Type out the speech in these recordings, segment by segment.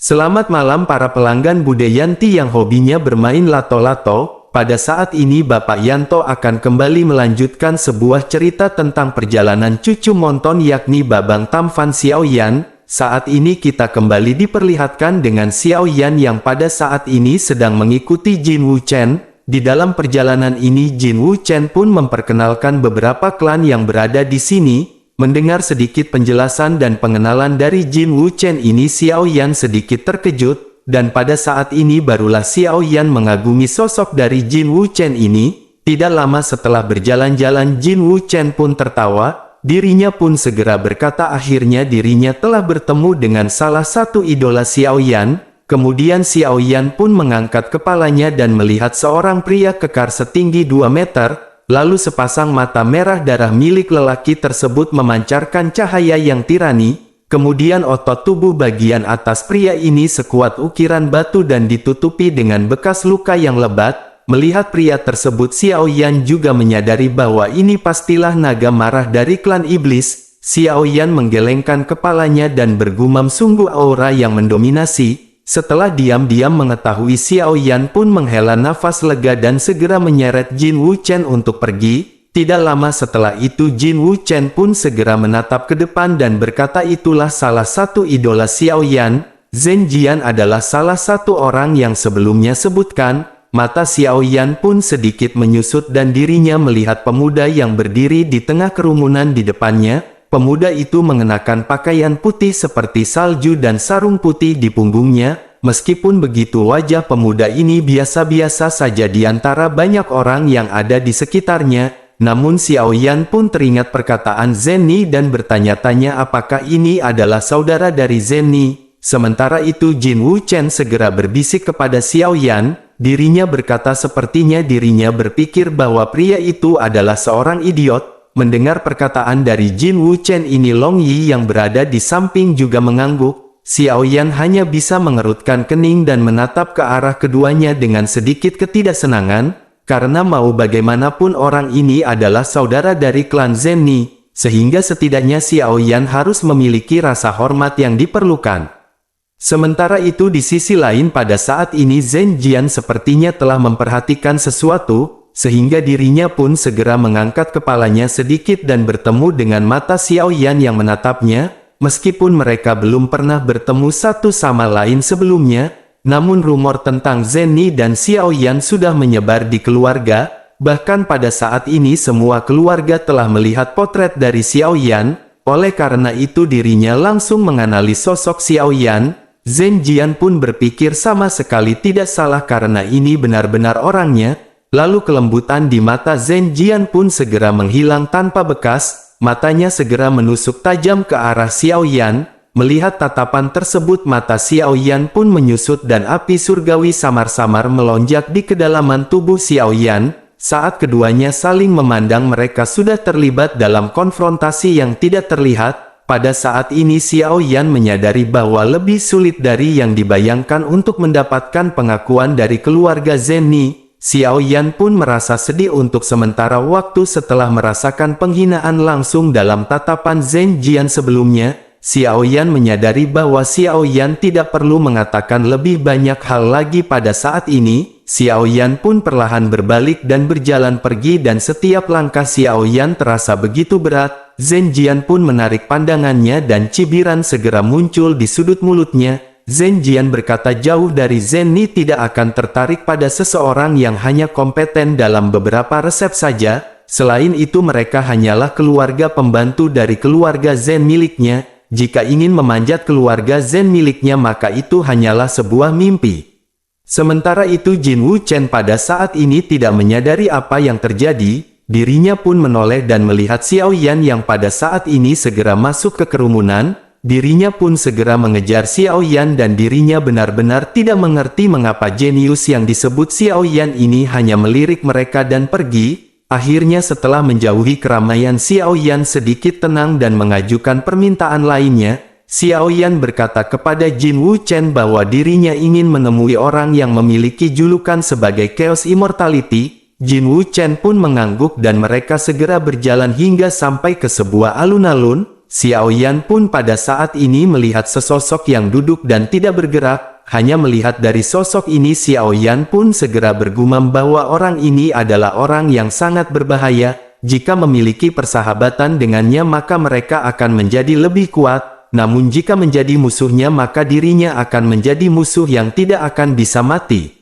Selamat malam para pelanggan Bude Yanti yang hobinya bermain lato-lato. Pada saat ini Bapak Yanto akan kembali melanjutkan sebuah cerita tentang perjalanan cucu Monton yakni Babang Tamfan Xiaoyan. Saat ini kita kembali diperlihatkan dengan Xiaoyan yang pada saat ini sedang mengikuti Jin Wuchen. Di dalam perjalanan ini Jin Wuchen pun memperkenalkan beberapa klan yang berada di sini. Mendengar sedikit penjelasan dan pengenalan dari Jin Wuchen ini Xiaoyan sedikit terkejut, dan pada saat ini barulah Xiaoyan mengagumi sosok dari Jin Wuchen ini. Tidak lama setelah berjalan-jalan Jin Wuchen pun tertawa, dirinya pun segera berkata akhirnya dirinya telah bertemu dengan salah satu idola Xiaoyan. Kemudian Xiaoyan pun mengangkat kepalanya dan melihat seorang pria kekar setinggi 2 meter. Lalu sepasang mata merah darah milik lelaki tersebut memancarkan cahaya yang tirani. Kemudian otot tubuh bagian atas pria ini sekuat ukiran batu dan ditutupi dengan bekas luka yang lebat. Melihat pria tersebut Xiaoyan juga menyadari bahwa ini pastilah naga marah dari klan iblis. Xiaoyan menggelengkan kepalanya dan bergumam sungguh aura yang mendominasi. Setelah diam-diam mengetahui Xiaoyan pun menghela nafas lega dan segera menyeret Jin Wuchen untuk pergi. Tidak lama setelah itu Jin Wuchen pun segera menatap ke depan dan berkata itulah salah satu idola Xiaoyan. Zhen Jian adalah salah satu orang yang sebelumnya sebutkan. Mata Xiaoyan pun sedikit menyusut dan dirinya melihat pemuda yang berdiri di tengah kerumunan di depannya. Pemuda itu mengenakan pakaian putih seperti salju dan sarung putih di punggungnya. Meskipun begitu wajah pemuda ini biasa-biasa saja di antara banyak orang yang ada di sekitarnya. Namun Xiaoyan pun teringat perkataan Zhenni dan bertanya-tanya apakah ini adalah saudara dari Zhenni. Sementara itu Jin Wuchen segera berbisik kepada Xiaoyan. Dirinya berkata sepertinya dirinya berpikir bahwa pria itu adalah seorang idiot. Mendengar perkataan dari Jin Wuchen ini Long Yi yang berada di samping juga mengangguk. Xiaoyan hanya bisa mengerutkan kening dan menatap ke arah keduanya dengan sedikit ketidaksenangan, karena mau bagaimanapun orang ini adalah saudara dari klan Zhenni, sehingga setidaknya Xiaoyan harus memiliki rasa hormat yang diperlukan. Sementara itu di sisi lain pada saat ini Zhen Jian sepertinya telah memperhatikan sesuatu, sehingga dirinya pun segera mengangkat kepalanya sedikit dan bertemu dengan mata Xiaoyan yang menatapnya. Meskipun mereka belum pernah bertemu satu sama lain sebelumnya, namun rumor tentang Zhenni dan Xiaoyan sudah menyebar di keluarga. Bahkan pada saat ini semua keluarga telah melihat potret dari Xiaoyan. Oleh karena itu dirinya langsung menganalisis sosok Xiaoyan. Zhen Jian pun berpikir sama sekali tidak salah karena ini benar-benar orangnya. Lalu kelembutan di mata Zhen Jian pun segera menghilang tanpa bekas. Matanya segera menusuk tajam ke arah Xiaoyan. Melihat tatapan tersebut mata Xiaoyan pun menyusut dan api surgawi samar-samar melonjak di kedalaman tubuh Xiaoyan. Saat keduanya saling memandang mereka sudah terlibat dalam konfrontasi yang tidak terlihat. Pada saat ini Xiaoyan menyadari bahwa lebih sulit dari yang dibayangkan untuk mendapatkan pengakuan dari keluarga Zhenni. Xiaoyan pun merasa sedih untuk sementara waktu setelah merasakan penghinaan langsung dalam tatapan Zhen Jian sebelumnya. Xiaoyan menyadari bahwa Xiaoyan tidak perlu mengatakan lebih banyak hal lagi pada saat ini. Xiaoyan pun perlahan berbalik dan berjalan pergi dan setiap langkah Xiaoyan terasa begitu berat. Zhen Jian pun menarik pandangannya dan cibiran segera muncul di sudut mulutnya. Zhen Jian berkata jauh dari Zhenni tidak akan tertarik pada seseorang yang hanya kompeten dalam beberapa resep saja. Selain itu mereka hanyalah keluarga pembantu dari keluarga Zhen miliknya. Jika ingin memanjat keluarga Zhen miliknya maka itu hanyalah sebuah mimpi. Sementara itu Jin Wuchen pada saat ini tidak menyadari apa yang terjadi. Dirinya pun menoleh dan melihat Xiaoyan yang pada saat ini segera masuk ke kerumunan. Dirinya pun segera mengejar Xiaoyan dan dirinya benar-benar tidak mengerti mengapa jenius yang disebut Xiaoyan ini hanya melirik mereka dan pergi. Akhirnya setelah menjauhi keramaian Xiaoyan sedikit tenang dan mengajukan permintaan lainnya. Xiaoyan berkata kepada Jin Wuchen bahwa dirinya ingin menemui orang yang memiliki julukan sebagai Chaos Immortality. Jin Wuchen pun mengangguk dan mereka segera berjalan hingga sampai ke sebuah alun-alun. Xiao Yan pun pada saat ini melihat sesosok yang duduk dan tidak bergerak. Hanya melihat dari sosok ini Xiao Yan pun segera bergumam bahwa orang ini adalah orang yang sangat berbahaya. Jika memiliki persahabatan dengannya maka mereka akan menjadi lebih kuat. Namun jika menjadi musuhnya maka dirinya akan menjadi musuh yang tidak akan bisa mati.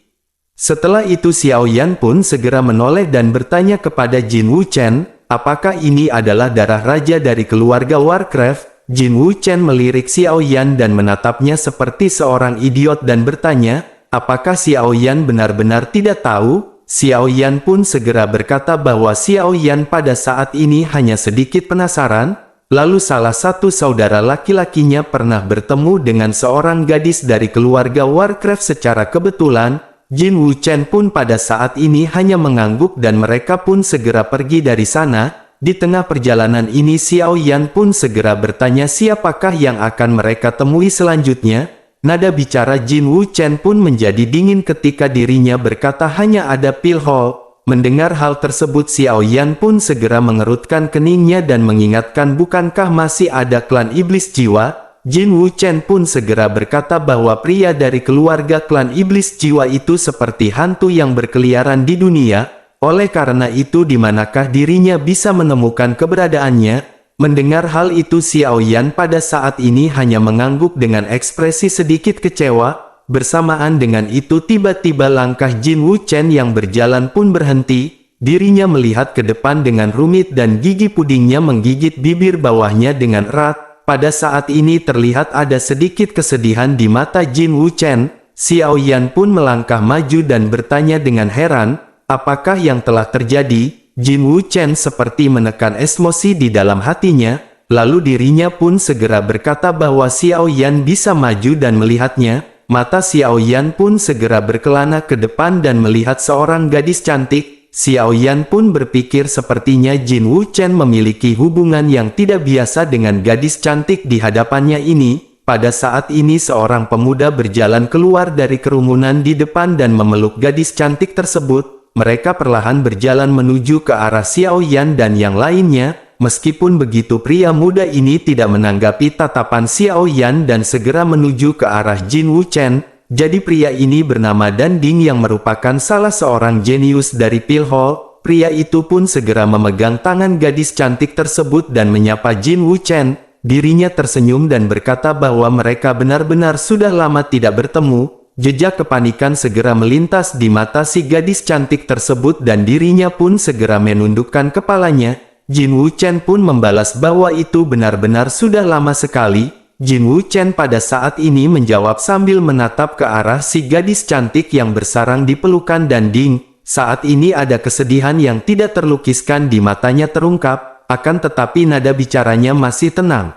Setelah itu Xiao Yan pun segera menoleh dan bertanya kepada Jin Wuchen, apakah ini adalah darah raja dari keluarga Warcraft? Jin Wuchen melirik Xiao Yan dan menatapnya seperti seorang idiot dan bertanya, apakah Xiao Yan benar-benar tidak tahu? Xiao Yan pun segera berkata bahwa Xiao Yan pada saat ini hanya sedikit penasaran. Lalu salah satu saudara laki-lakinya pernah bertemu dengan seorang gadis dari keluarga Warcraft secara kebetulan. Jin Wuchen pun pada saat ini hanya mengangguk dan mereka pun segera pergi dari sana. Di tengah perjalanan ini Xiao Yan pun segera bertanya siapakah yang akan mereka temui selanjutnya. Nada bicara Jin Wuchen pun menjadi dingin ketika dirinya berkata hanya ada Pilhol. Mendengar hal tersebut Xiao Yan pun segera mengerutkan keningnya dan mengingatkan bukankah masih ada klan iblis jiwa? Jin Wuchen pun segera berkata bahwa pria dari keluarga klan iblis jiwa itu seperti hantu yang berkeliaran di dunia. Oleh karena itu di manakah dirinya bisa menemukan keberadaannya? Mendengar hal itu Xiao Yan pada saat ini hanya mengangguk dengan ekspresi sedikit kecewa. Bersamaan dengan itu tiba-tiba langkah Jin Wuchen yang berjalan pun berhenti. Dirinya melihat ke depan dengan rumit dan gigi pudingnya menggigit bibir bawahnya dengan erat. Pada saat ini terlihat ada sedikit kesedihan di mata Jin Wuchen. Xiao Yan pun melangkah maju dan bertanya dengan heran, apakah yang telah terjadi? Jin Wuchen seperti menekan emosi di dalam hatinya, lalu dirinya pun segera berkata bahwa Xiao Yan bisa maju dan melihatnya. Mata Xiao Yan pun segera berkelana ke depan dan melihat seorang gadis cantik. Xiao Yan pun berpikir sepertinya Jin Wuchen memiliki hubungan yang tidak biasa dengan gadis cantik di hadapannya ini. Pada saat ini seorang pemuda berjalan keluar dari kerumunan di depan dan memeluk gadis cantik tersebut. Mereka perlahan berjalan menuju ke arah Xiao Yan dan yang lainnya. Meskipun begitu pria muda ini tidak menanggapi tatapan Xiao Yan dan segera menuju ke arah Jin Wuchen. Jadi pria ini bernama Dan Ding yang merupakan salah seorang jenius dari Pilhol. Pria itu pun segera memegang tangan gadis cantik tersebut dan menyapa Jin Wuchen. Dirinya tersenyum dan berkata bahwa mereka benar-benar sudah lama tidak bertemu. Jejak kepanikan segera melintas di mata si gadis cantik tersebut dan dirinya pun segera menundukkan kepalanya. Jin Wuchen pun membalas bahwa itu benar-benar sudah lama sekali. Jin Wuchen pada saat ini menjawab sambil menatap ke arah si gadis cantik yang bersarang di pelukan Dan Ding. Saat ini ada kesedihan yang tidak terlukiskan di matanya terungkap, akan tetapi nada bicaranya masih tenang.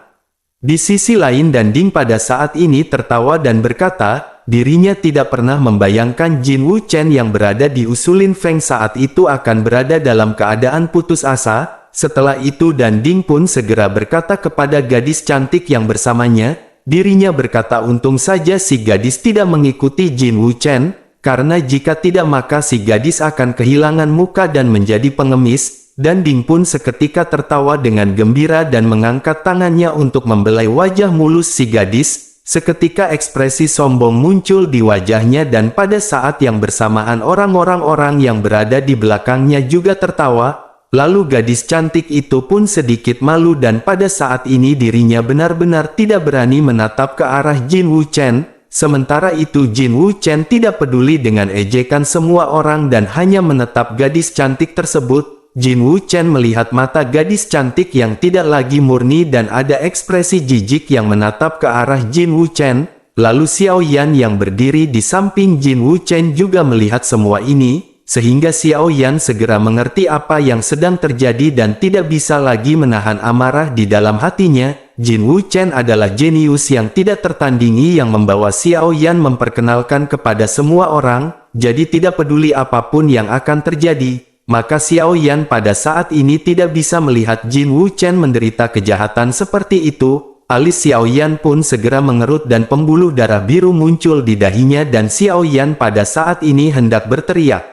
Di sisi lain Dan Ding pada saat ini tertawa dan berkata, dirinya tidak pernah membayangkan Jin Wuchen yang berada di Usulin Feng saat itu akan berada dalam keadaan putus asa. Setelah itu Dan Ding pun segera berkata kepada gadis cantik yang bersamanya, dirinya berkata untung saja si gadis tidak mengikuti Jin Wuchen, karena jika tidak maka si gadis akan kehilangan muka dan menjadi pengemis. Dan Ding pun seketika tertawa dengan gembira dan mengangkat tangannya untuk membelai wajah mulus si gadis. Seketika ekspresi sombong muncul di wajahnya dan pada saat yang bersamaan orang-orang yang berada di belakangnya juga tertawa. Lalu gadis cantik itu pun sedikit malu dan pada saat ini dirinya benar-benar tidak berani menatap ke arah Jin Wuchen. Sementara itu Jin Wuchen tidak peduli dengan ejekan semua orang dan hanya menatap gadis cantik tersebut. Jin Wuchen melihat mata gadis cantik yang tidak lagi murni dan ada ekspresi jijik yang menatap ke arah Jin Wuchen. Lalu Xiao Yan yang berdiri di samping Jin Wuchen juga melihat semua ini, sehingga Xiao Yan segera mengerti apa yang sedang terjadi dan tidak bisa lagi menahan amarah di dalam hatinya. Jin Wuchen adalah jenius yang tidak tertandingi yang membawa Xiao Yan memperkenalkan kepada semua orang, jadi tidak peduli apapun yang akan terjadi. Maka Xiao Yan pada saat ini tidak bisa melihat Jin Wuchen menderita kejahatan seperti itu. Alis Xiao Yan pun segera mengerut dan pembuluh darah biru muncul di dahinya dan Xiao Yan pada saat ini hendak berteriak.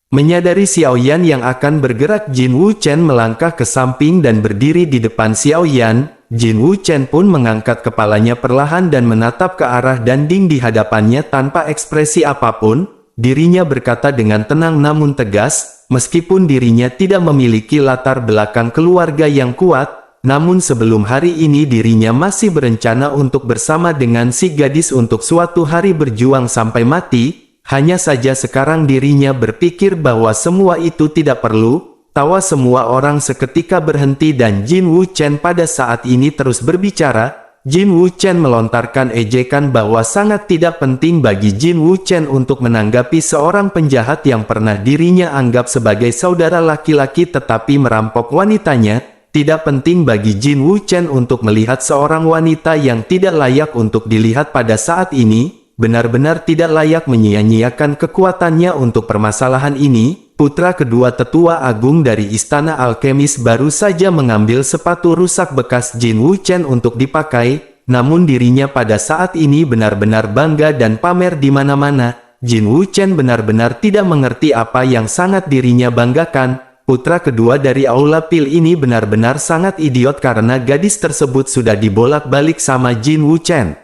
Menyadari Xiao Yan yang akan bergerak, Jin Wuchen melangkah ke samping dan berdiri di depan Xiao Yan. Jin Wuchen pun mengangkat kepalanya perlahan dan menatap ke arah Danding di hadapannya tanpa ekspresi apapun. Dirinya berkata dengan tenang namun tegas, meskipun dirinya tidak memiliki latar belakang keluarga yang kuat, namun sebelum hari ini dirinya masih berencana untuk bersama dengan si gadis untuk suatu hari berjuang sampai mati. Hanya saja sekarang dirinya berpikir bahwa semua itu tidak perlu. Tawa semua orang seketika berhenti dan Jin Wuchen pada saat ini terus berbicara. Jin Wuchen melontarkan ejekan bahwa sangat tidak penting bagi Jin Wuchen untuk menanggapi seorang penjahat yang pernah dirinya anggap sebagai saudara laki-laki tetapi merampok wanitanya. Tidak penting bagi Jin Wuchen untuk melihat seorang wanita yang tidak layak untuk dilihat pada saat ini. Benar-benar tidak layak menyia-nyiakan kekuatannya untuk permasalahan ini. Putra kedua tetua agung dari Istana Alkemis baru saja mengambil sepatu rusak bekas Jin Wuchen untuk dipakai, namun dirinya pada saat ini benar-benar bangga dan pamer di mana-mana. Jin Wuchen benar-benar tidak mengerti apa yang sangat dirinya banggakan. Putra kedua dari Aula Pil ini benar-benar sangat idiot karena gadis tersebut sudah dibolak-balik sama Jin Wuchen.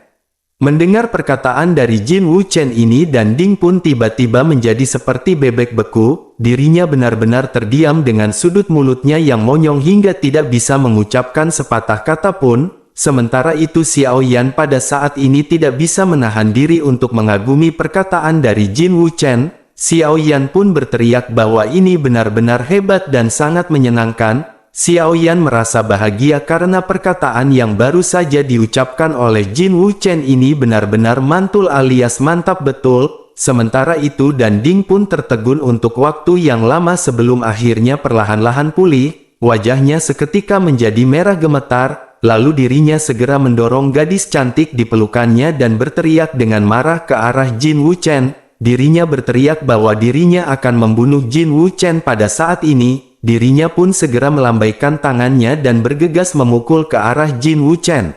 Mendengar perkataan dari Jin Wuchen ini Danding pun tiba-tiba menjadi seperti bebek beku. Dirinya benar-benar terdiam dengan sudut mulutnya yang monyong hingga tidak bisa mengucapkan sepatah kata pun. Sementara itu Xiao Yan pada saat ini tidak bisa menahan diri untuk mengagumi perkataan dari Jin Wuchen. Xiao Yan pun berteriak bahwa ini benar-benar hebat dan sangat menyenangkan. Xiao Yan merasa bahagia karena perkataan yang baru saja diucapkan oleh Jin Wuchen ini benar-benar mantul alias mantap betul. Sementara itu Danding pun tertegun untuk waktu yang lama sebelum akhirnya perlahan-lahan pulih. Wajahnya seketika menjadi merah gemetar, lalu dirinya segera mendorong gadis cantik di pelukannya dan berteriak dengan marah ke arah Jin Wuchen. Dirinya berteriak bahwa dirinya akan membunuh Jin Wuchen pada saat ini. Dirinya pun segera melambaikan tangannya dan bergegas memukul ke arah Jin Wuchen.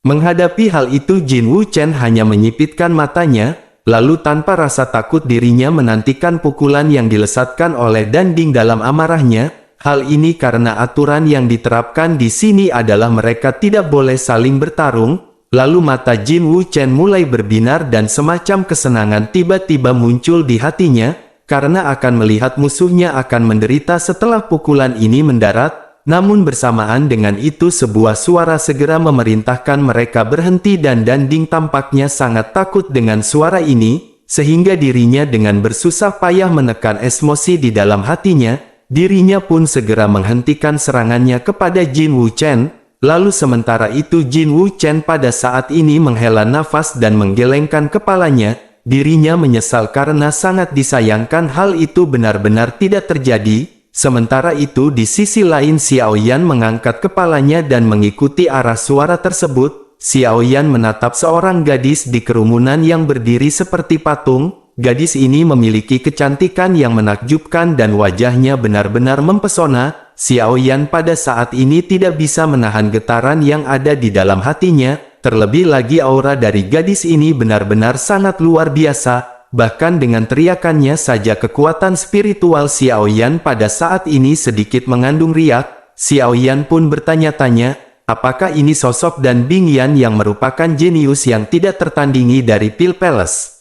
Menghadapi hal itu Jin Wuchen hanya menyipitkan matanya, lalu tanpa rasa takut dirinya menantikan pukulan yang dilesatkan oleh Danding dalam amarahnya. Hal ini karena aturan yang diterapkan di sini adalah mereka tidak boleh saling bertarung. Lalu mata Jin Wuchen mulai berbinar dan semacam kesenangan tiba-tiba muncul di hatinya. Karena akan melihat musuhnya akan menderita setelah pukulan ini mendarat. Namun bersamaan dengan itu sebuah suara segera memerintahkan mereka berhenti dan Danding tampaknya sangat takut dengan suara ini. Sehingga dirinya dengan bersusah payah menekan emosi di dalam hatinya. Dirinya pun segera menghentikan serangannya kepada Jin Wuchen. Lalu sementara itu Jin Wuchen pada saat ini menghela nafas dan menggelengkan kepalanya. Dirinya menyesal karena sangat disayangkan hal itu benar-benar tidak terjadi. Sementara itu di sisi lain Xiao Yan mengangkat kepalanya dan mengikuti arah suara tersebut. Xiao Yan menatap seorang gadis di kerumunan yang berdiri seperti patung. Gadis ini memiliki kecantikan yang menakjubkan dan wajahnya benar-benar mempesona. Xiao Yan pada saat ini tidak bisa menahan getaran yang ada di dalam hatinya. Terlebih lagi aura dari gadis ini benar-benar sangat luar biasa. Bahkan dengan teriakannya saja kekuatan spiritual Xiao Yan pada saat ini sedikit mengandung riak. Xiao Yan pun bertanya-tanya, apakah ini sosok Dan Bingyan yang merupakan jenius yang tidak tertandingi dari Pil Palace?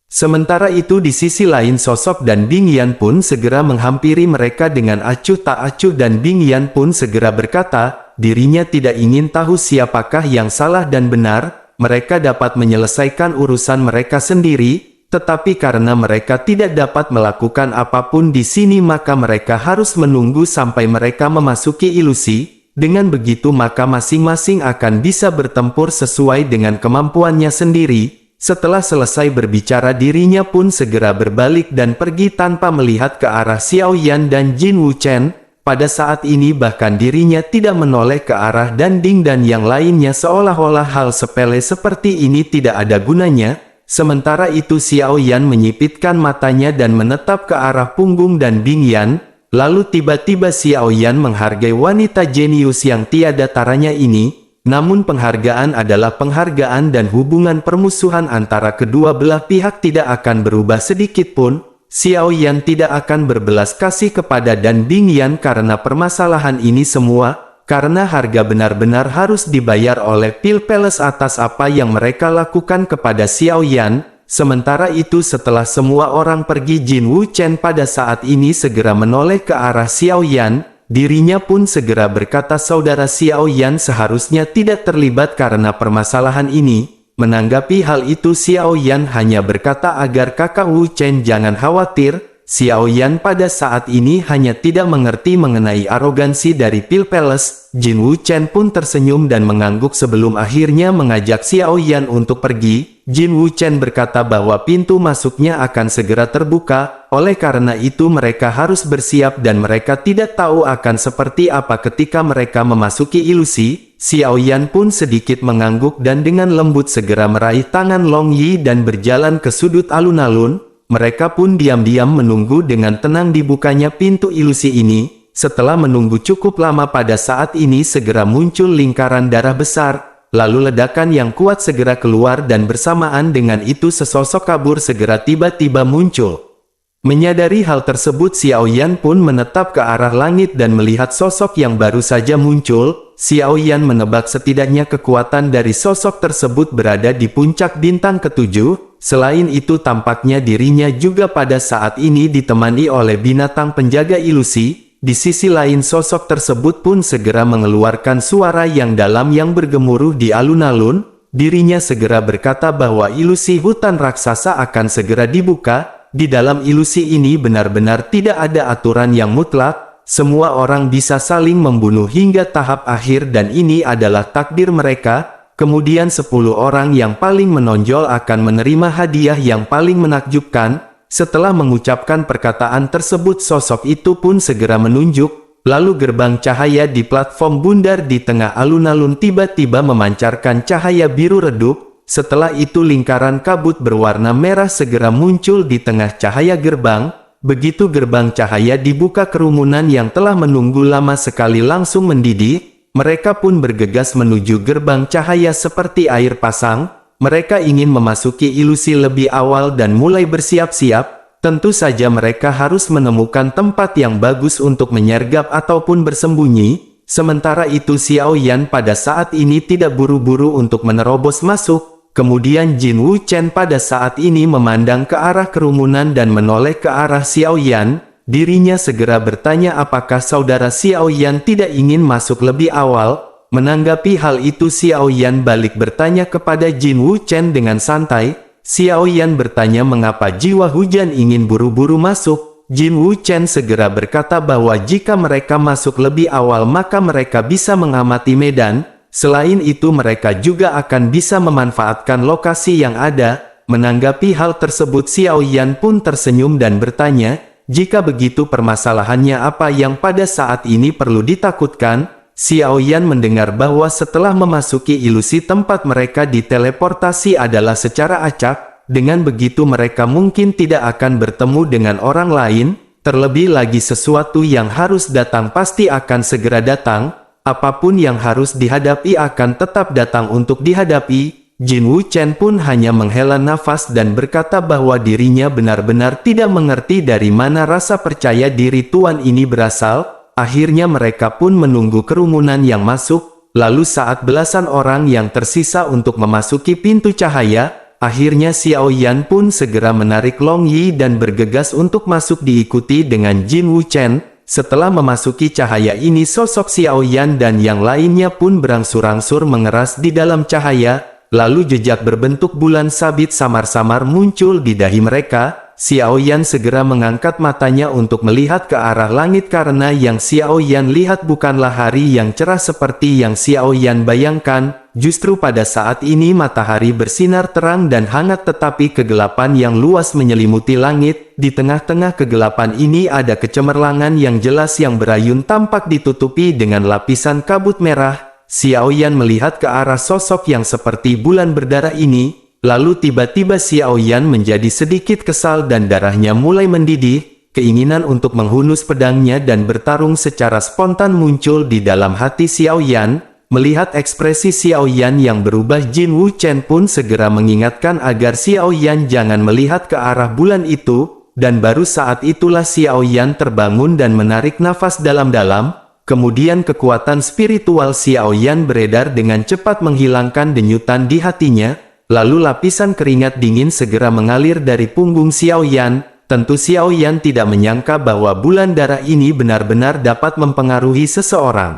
Sementara itu di sisi lain sosok Dan Bingyan pun segera menghampiri mereka dengan acuh tak acuh. Dan Bingyan pun segera berkata, dirinya tidak ingin tahu siapakah yang salah dan benar. Mereka dapat menyelesaikan urusan mereka sendiri, tetapi karena mereka tidak dapat melakukan apapun di sini maka mereka harus menunggu sampai mereka memasuki ilusi. Dengan begitu maka masing-masing akan bisa bertempur sesuai dengan kemampuannya sendiri. Setelah selesai berbicara dirinya pun segera berbalik dan pergi tanpa melihat ke arah Xiao Yan dan Jin Wuchen. Pada saat ini bahkan dirinya tidak menoleh ke arah Danding dan yang lainnya seolah-olah hal sepele seperti ini tidak ada gunanya. Sementara itu Xiao Yan menyipitkan matanya dan menetap ke arah punggung Dan Bingyan. Lalu tiba-tiba Xiao Yan menghargai wanita jenius yang tiada taranya ini. Namun penghargaan adalah penghargaan dan hubungan permusuhan antara kedua belah pihak tidak akan berubah sedikit pun. Xiao Yan tidak akan berbelas kasih kepada Dan Bingyan karena permasalahan ini semua. karena harga benar-benar harus dibayar oleh Pil Palace atas apa yang mereka lakukan kepada Xiao Yan. Sementara itu setelah semua orang pergi, Jin Wuchen pada saat ini segera menoleh ke arah Xiao Yan. Dirinya pun segera berkata saudara Xiao Yan seharusnya tidak terlibat karena permasalahan ini. Menanggapi hal itu Xiao Yan hanya berkata agar kakak Wu Chen jangan khawatir. Xiao Yan pada saat ini hanya tidak mengerti mengenai arogansi dari Pil Palace. Jin Wu Chen pun tersenyum dan mengangguk sebelum akhirnya mengajak Xiao Yan untuk pergi. Jin Wu Chen berkata bahwa pintu masuknya akan segera terbuka, oleh karena itu mereka harus bersiap dan mereka tidak tahu akan seperti apa ketika mereka memasuki ilusi. Xiao Yan pun sedikit mengangguk dan dengan lembut segera meraih tangan Long Yi dan berjalan ke sudut alun-alun. Mereka pun diam-diam menunggu dengan tenang dibukanya pintu ilusi ini. Setelah menunggu cukup lama pada saat ini segera muncul lingkaran darah besar. Lalu ledakan yang kuat segera keluar dan bersamaan dengan itu sesosok kabur segera tiba-tiba muncul. Menyadari hal tersebut Xiao Yan pun menetap ke arah langit dan melihat sosok yang baru saja muncul. Xiao Yan menebak setidaknya kekuatan dari sosok tersebut berada di puncak bintang ketujuh. Selain itu tampaknya dirinya juga pada saat ini ditemani oleh binatang penjaga ilusi. Di sisi lain sosok tersebut pun segera mengeluarkan suara yang dalam yang bergemuruh di alun-alun. Dirinya segera berkata bahwa ilusi hutan raksasa akan segera dibuka. Di dalam ilusi ini benar-benar tidak ada aturan yang mutlak. Semua orang bisa saling membunuh hingga tahap akhir dan ini adalah takdir mereka. Kemudian 10 orang yang paling menonjol akan menerima hadiah yang paling menakjubkan. Setelah mengucapkan perkataan tersebut sosok itu pun segera menunjuk. Lalu gerbang cahaya di platform bundar di tengah alun-alun tiba-tiba memancarkan cahaya biru redup. Setelah itu lingkaran kabut berwarna merah segera muncul di tengah cahaya gerbang. Begitu gerbang cahaya dibuka kerumunan yang telah menunggu lama sekali langsung mendidih. Mereka pun bergegas menuju gerbang cahaya seperti air pasang. Mereka ingin memasuki ilusi lebih awal dan mulai bersiap-siap. Tentu saja mereka harus menemukan tempat yang bagus untuk menyergap ataupun bersembunyi. Sementara itu Xiao Yan pada saat ini tidak buru-buru untuk menerobos masuk. Kemudian Jin Wu Chen pada saat ini memandang ke arah kerumunan dan menoleh ke arah Xiao Yan. Dirinya segera bertanya apakah saudara Xiao Yan tidak ingin masuk lebih awal. Menanggapi hal itu Xiao Yan balik bertanya kepada Jin Wu Chen dengan santai. Xiao Yan bertanya mengapa jiwa hujan ingin buru-buru masuk. Jin Wu Chen segera berkata bahwa jika mereka masuk lebih awal maka mereka bisa mengamati medan. Selain itu mereka juga akan bisa memanfaatkan lokasi yang ada. Menanggapi hal tersebut Xiao Yan pun tersenyum dan bertanya, jika begitu permasalahannya apa yang pada saat ini perlu ditakutkan? Xiao Yan mendengar bahwa setelah memasuki ilusi tempat mereka diteleportasi adalah secara acak. Dengan begitu mereka mungkin tidak akan bertemu dengan orang lain. Terlebih lagi sesuatu yang harus datang pasti akan segera datang. Apapun yang harus dihadapi akan tetap datang untuk dihadapi. Jin Wu Chen pun hanya menghela nafas dan berkata bahwa dirinya benar-benar tidak mengerti dari mana rasa percaya diri tuan ini berasal. Akhirnya mereka pun menunggu kerumunan yang masuk. Lalu saat belasan orang yang tersisa untuk memasuki pintu cahaya, akhirnya Xiao Yan pun segera menarik Long Yi dan bergegas untuk masuk diikuti dengan Jin Wu Chen. Setelah memasuki cahaya ini sosok Xiao Yan dan yang lainnya pun berangsur-angsur mengeras di dalam cahaya, lalu jejak berbentuk bulan sabit samar-samar muncul di dahi mereka. Xiao Yan segera mengangkat matanya untuk melihat ke arah langit karena yang Xiao Yan lihat bukanlah hari yang cerah seperti yang Xiao Yan bayangkan. Justru pada saat ini matahari bersinar terang dan hangat tetapi kegelapan yang luas menyelimuti langit. Di tengah-tengah kegelapan ini ada kecemerlangan yang jelas yang berayun tampak ditutupi dengan lapisan kabut merah. Xiao Yan melihat ke arah sosok yang seperti bulan berdarah ini. Lalu tiba-tiba Xiao Yan menjadi sedikit kesal dan darahnya mulai mendidih. Keinginan untuk menghunus pedangnya dan bertarung secara spontan muncul di dalam hati Xiao Yan. Melihat ekspresi Xiao Yan yang berubah Jin Wu Chen pun segera mengingatkan agar Xiao Yan jangan melihat ke arah bulan itu. Dan baru saat itulah Xiao Yan terbangun dan menarik nafas dalam-dalam. kemudian kekuatan spiritual Xiao Yan beredar dengan cepat menghilangkan denyutan di hatinya, lalu lapisan keringat dingin segera mengalir dari punggung Xiao Yan. Tentu Xiao Yan tidak menyangka bahwa bulan darah ini benar-benar dapat mempengaruhi seseorang.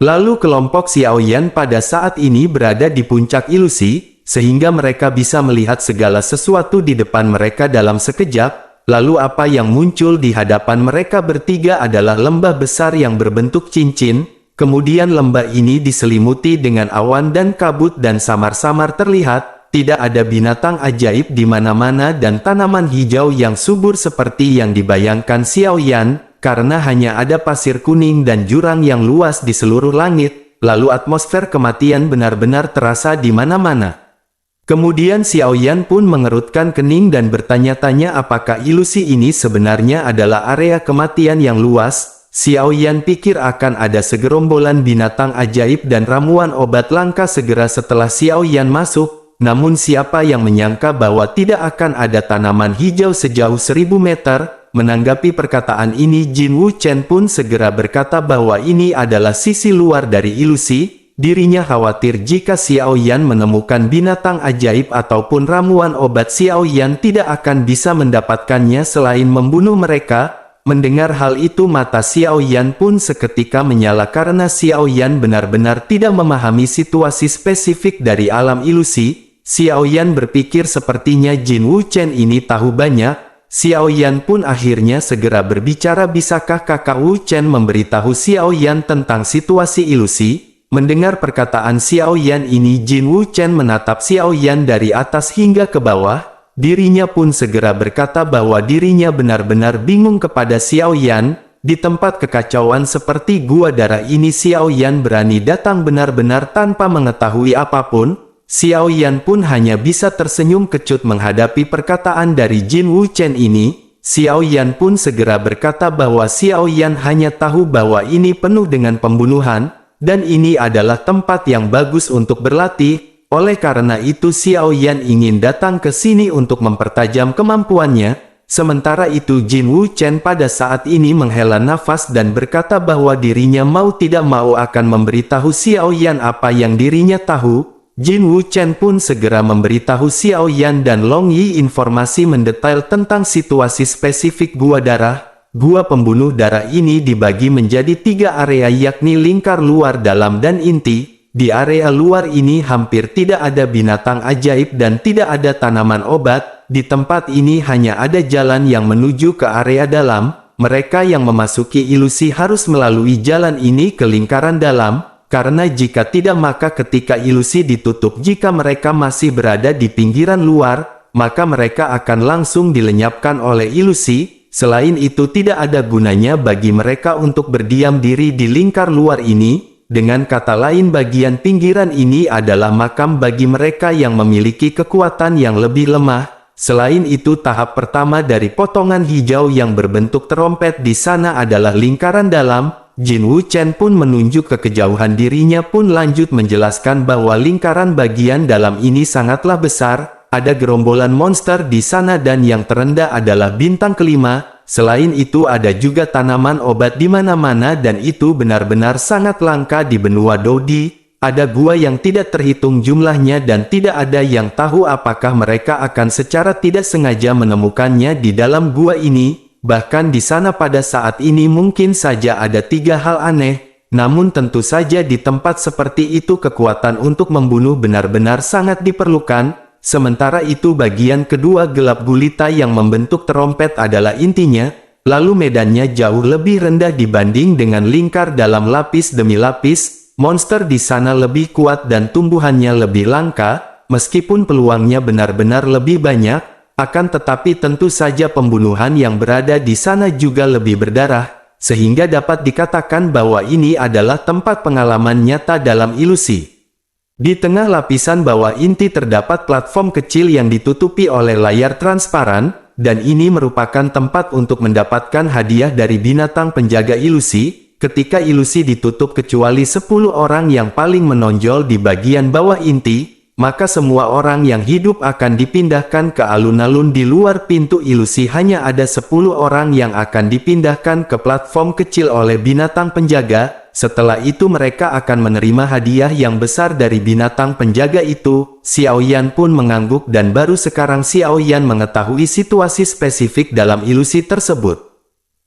Lalu kelompok Xiao Yan pada saat ini berada di puncak ilusi, sehingga mereka bisa melihat segala sesuatu di depan mereka dalam sekejap. Lalu apa yang muncul di hadapan mereka bertiga adalah lembah besar yang berbentuk cincin, kemudian lembah ini diselimuti dengan awan dan kabut dan samar-samar terlihat, tidak ada binatang ajaib di mana-mana dan tanaman hijau yang subur seperti yang dibayangkan Xiao Yan, karena hanya ada pasir kuning dan jurang yang luas di seluruh langit, lalu atmosfer kematian benar-benar terasa di mana-mana. Kemudian Xiao Yan pun mengerutkan kening dan bertanya-tanya apakah ilusi ini sebenarnya adalah area kematian yang luas. Xiao Yan pikir akan ada segerombolan binatang ajaib dan ramuan obat langka segera setelah Xiao Yan masuk, namun siapa yang menyangka bahwa tidak akan ada tanaman hijau sejauh 1000 meter. Menanggapi perkataan ini, Jin Wu Chen pun segera berkata bahwa ini adalah sisi luar dari ilusi. Dirinya khawatir jika Xiao Yan menemukan binatang ajaib ataupun ramuan obat, Xiao Yan tidak akan bisa mendapatkannya selain membunuh mereka. Mendengar hal itu mata Xiao Yan pun seketika menyala karena Xiao Yan benar-benar tidak memahami situasi spesifik dari alam ilusi. Xiao Yan berpikir sepertinya Jin Wu Chen ini tahu banyak. Xiao Yan pun akhirnya segera berbicara, bisakah kakak Wu Chen memberitahu Xiao Yan tentang situasi ilusi? Mendengar perkataan Xiao Yan ini, Jin Wu Chen menatap Xiao Yan dari atas hingga ke bawah. Dirinya pun segera berkata bahwa dirinya benar-benar bingung kepada Xiao Yan. Di tempat kekacauan seperti gua darah ini, Xiao Yan berani datang benar-benar tanpa mengetahui apapun. Xiao Yan pun hanya bisa tersenyum kecut menghadapi perkataan dari Jin Wu Chen ini. Xiao Yan pun segera berkata bahwa Xiao Yan hanya tahu bahwa ini penuh dengan pembunuhan, dan ini adalah tempat yang bagus untuk berlatih. Oleh karena itu Xiao Yan ingin datang ke sini untuk mempertajam kemampuannya. Sementara itu Jin Wu Chen pada saat ini menghela nafas dan berkata bahwa dirinya mau tidak mau akan memberitahu Xiao Yan apa yang dirinya tahu. Jin Wu Chen pun segera memberitahu Xiao Yan dan Long Yi informasi mendetail tentang situasi spesifik gua darah. Gua pembunuh darah ini dibagi menjadi 3 area, yakni lingkar luar, dalam, dan inti. Di area luar ini hampir tidak ada binatang ajaib dan tidak ada tanaman obat. Di tempat ini hanya ada jalan yang menuju ke area dalam. Mereka yang memasuki ilusi harus melalui jalan ini ke lingkaran dalam, karena jika tidak maka ketika ilusi ditutup, jika mereka masih berada di pinggiran luar, maka mereka akan langsung dilenyapkan oleh ilusi. Selain itu tidak ada gunanya bagi mereka untuk berdiam diri di lingkar luar ini. Dengan kata lain, bagian pinggiran ini adalah makam bagi mereka yang memiliki kekuatan yang lebih lemah. Selain itu tahap pertama dari potongan hijau yang berbentuk terompet di sana adalah lingkaran dalam. Jin Wu Chen pun menunjuk ke kejauhan, dirinya pun lanjut menjelaskan bahwa lingkaran bagian dalam ini sangatlah besar. Ada gerombolan monster di sana dan yang terendah adalah bintang kelima. Selain itu ada juga tanaman obat di mana-mana dan itu benar-benar sangat langka di benua Dodi. Ada gua yang tidak terhitung jumlahnya dan tidak ada yang tahu apakah mereka akan secara tidak sengaja menemukannya di dalam gua ini. Bahkan di sana pada saat ini mungkin saja ada 3 hal aneh. Namun tentu saja di tempat seperti itu kekuatan untuk membunuh benar-benar sangat diperlukan. Sementara itu bagian kedua gelap gulita yang membentuk terompet adalah intinya, lalu medannya jauh lebih rendah dibanding dengan lingkar dalam. Lapis demi lapis, monster di sana lebih kuat dan tumbuhannya lebih langka, meskipun peluangnya benar-benar lebih banyak, akan tetapi tentu saja pembunuhan yang berada di sana juga lebih berdarah, sehingga dapat dikatakan bahwa ini adalah tempat pengalaman nyata dalam ilusi. Di tengah lapisan bawah inti terdapat platform kecil yang ditutupi oleh layar transparan, dan ini merupakan tempat untuk mendapatkan hadiah dari binatang penjaga ilusi. Ketika ilusi ditutup kecuali 10 orang yang paling menonjol di bagian bawah inti, maka semua orang yang hidup akan dipindahkan ke alun-alun di luar pintu ilusi. Hanya ada 10 orang yang akan dipindahkan ke platform kecil oleh binatang penjaga. Setelah itu mereka akan menerima hadiah yang besar dari binatang penjaga itu. Xiao Yan pun mengangguk dan baru sekarang Xiao Yan mengetahui situasi spesifik dalam ilusi tersebut.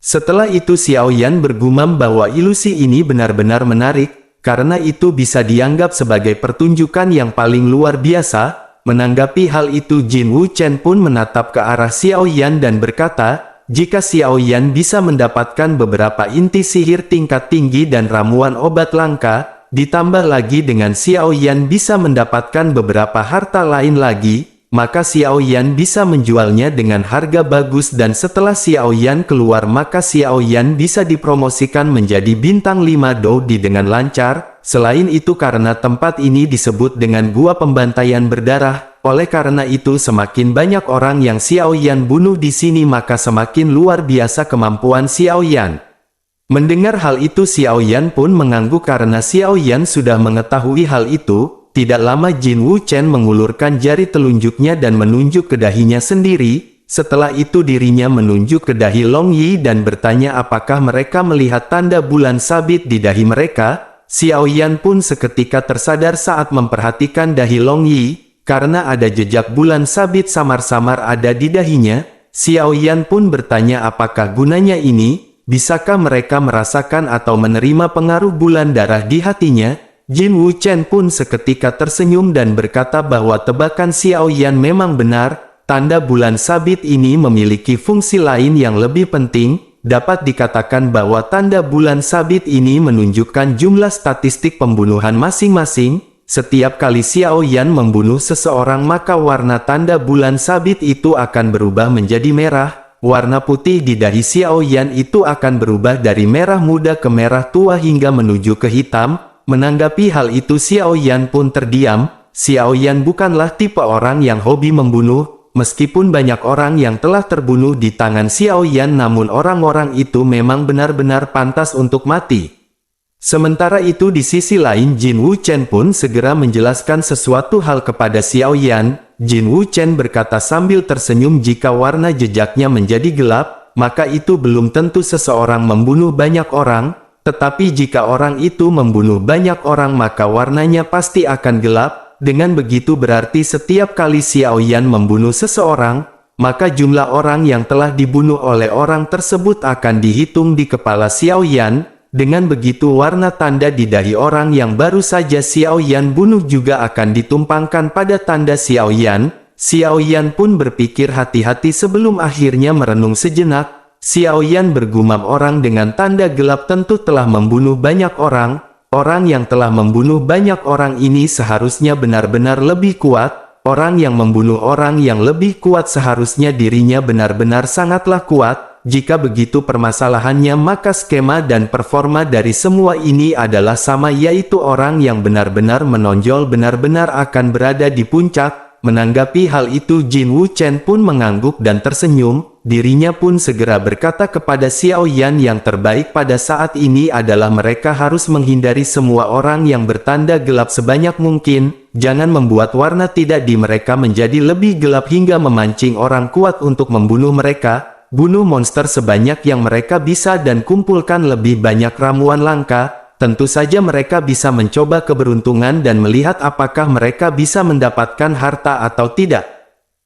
Setelah itu Xiao Yan bergumam bahwa ilusi ini benar-benar menarik, karena itu bisa dianggap sebagai pertunjukan yang paling luar biasa. Menanggapi hal itu Jin Wuchen pun menatap ke arah Xiao Yan dan berkata, jika Xiao Yan bisa mendapatkan beberapa inti sihir tingkat tinggi dan ramuan obat langka, ditambah lagi dengan Xiao Yan bisa mendapatkan beberapa harta lain lagi, maka Xiao Yan bisa menjualnya dengan harga bagus dan setelah Xiao Yan keluar maka Xiao Yan bisa dipromosikan menjadi bintang 5 Doudi dengan lancar. Selain itu karena tempat ini disebut dengan gua pembantaian berdarah, oleh karena itu semakin banyak orang yang Xiao Yan bunuh di sini maka semakin luar biasa kemampuan Xiao Yan. Mendengar hal itu Xiao Yan pun mengangguk karena Xiao Yan sudah mengetahui hal itu. Tidak lama Jin Wuchen mengulurkan jari telunjuknya dan menunjuk ke dahinya sendiri. Setelah itu dirinya menunjuk ke dahi Long Yi dan bertanya apakah mereka melihat tanda bulan sabit di dahi mereka. Xiao Yan pun seketika tersadar saat memperhatikan dahi Long Yi, karena ada jejak bulan sabit samar-samar ada di dahinya. Xiao Yan pun bertanya apakah gunanya ini, bisakah mereka merasakan atau menerima pengaruh bulan darah di hatinya. Jin Wuchen pun seketika tersenyum dan berkata bahwa tebakan Xiao Yan memang benar, tanda bulan sabit ini memiliki fungsi lain yang lebih penting. Dapat dikatakan bahwa tanda bulan sabit ini menunjukkan jumlah statistik pembunuhan masing-masing. Setiap kali Xiao Yan membunuh seseorang maka warna tanda bulan sabit itu akan berubah menjadi merah. Warna putih di dahi Xiao Yan itu akan berubah dari merah muda ke merah tua hingga menuju ke hitam. Menanggapi hal itu Xiao Yan pun terdiam. Xiao Yan bukanlah tipe orang yang hobi membunuh. Meskipun banyak orang yang telah terbunuh di tangan Xiao Yan namun orang-orang itu memang benar-benar pantas untuk mati. Sementara itu di sisi lain Jin Wuchen pun segera menjelaskan sesuatu hal kepada Xiao Yan. Jin Wuchen berkata sambil tersenyum jika warna jejaknya menjadi gelap, maka itu belum tentu seseorang membunuh banyak orang, tetapi jika orang itu membunuh banyak orang maka warnanya pasti akan gelap. Dengan begitu berarti setiap kali Xiao Yan membunuh seseorang, maka jumlah orang yang telah dibunuh oleh orang tersebut akan dihitung di kepala Xiao Yan. Dengan begitu warna tanda di dahi orang yang baru saja Xiao Yan bunuh juga akan ditumpangkan pada tanda Xiao Yan. Xiao Yan pun berpikir hati-hati sebelum akhirnya merenung sejenak. Xiao Yan bergumam orang dengan tanda gelap tentu telah membunuh banyak orang. Orang yang telah membunuh banyak orang ini seharusnya benar-benar lebih kuat. Orang yang membunuh orang yang lebih kuat seharusnya dirinya benar-benar sangatlah kuat. Jika begitu permasalahannya maka skema dan performa dari semua ini adalah sama, yaitu orang yang benar-benar menonjol benar-benar akan berada di puncak. Menanggapi hal itu Jin Wuchen pun mengangguk dan tersenyum. Dirinya pun segera berkata kepada Xiao Yan yang terbaik pada saat ini adalah mereka harus menghindari semua orang yang bertanda gelap sebanyak mungkin. Jangan membuat warna tidak di mereka menjadi lebih gelap hingga memancing orang kuat untuk membunuh mereka. Bunuh monster sebanyak yang mereka bisa dan kumpulkan lebih banyak ramuan langka. Tentu saja mereka bisa mencoba keberuntungan dan melihat apakah mereka bisa mendapatkan harta atau tidak.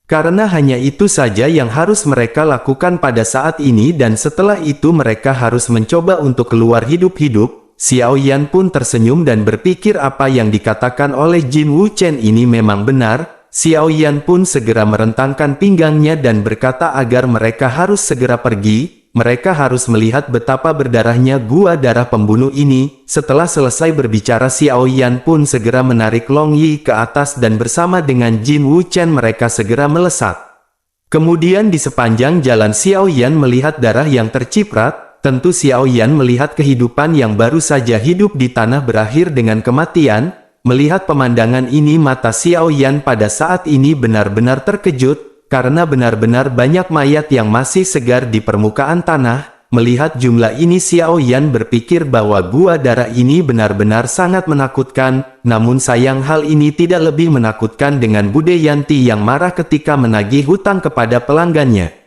Karena hanya itu saja yang harus mereka lakukan pada saat ini dan setelah itu mereka harus mencoba untuk keluar hidup-hidup. Xiao Yan pun tersenyum dan berpikir apa yang dikatakan oleh Jin Wuchen ini memang benar. Xiao Yan pun segera merentangkan pinggangnya dan berkata agar mereka harus segera pergi. Mereka harus melihat betapa berdarahnya gua darah pembunuh ini. Setelah selesai berbicara Xiao Yan pun segera menarik Long Yi ke atas dan bersama dengan Jin Wuchen mereka segera melesat. Kemudian di sepanjang jalan Xiao Yan melihat darah yang terciprat. Tentu Xiao Yan melihat kehidupan yang baru saja hidup di tanah berakhir dengan kematian. Melihat pemandangan ini mata Xiao Yan pada saat ini benar-benar terkejut. Karena benar-benar banyak mayat yang masih segar di permukaan tanah. Melihat jumlah ini Xiao Yan berpikir bahwa gua darah ini benar-benar sangat menakutkan, namun sayang hal ini tidak lebih menakutkan dengan Bude Yanti yang marah ketika menagih hutang kepada pelanggannya.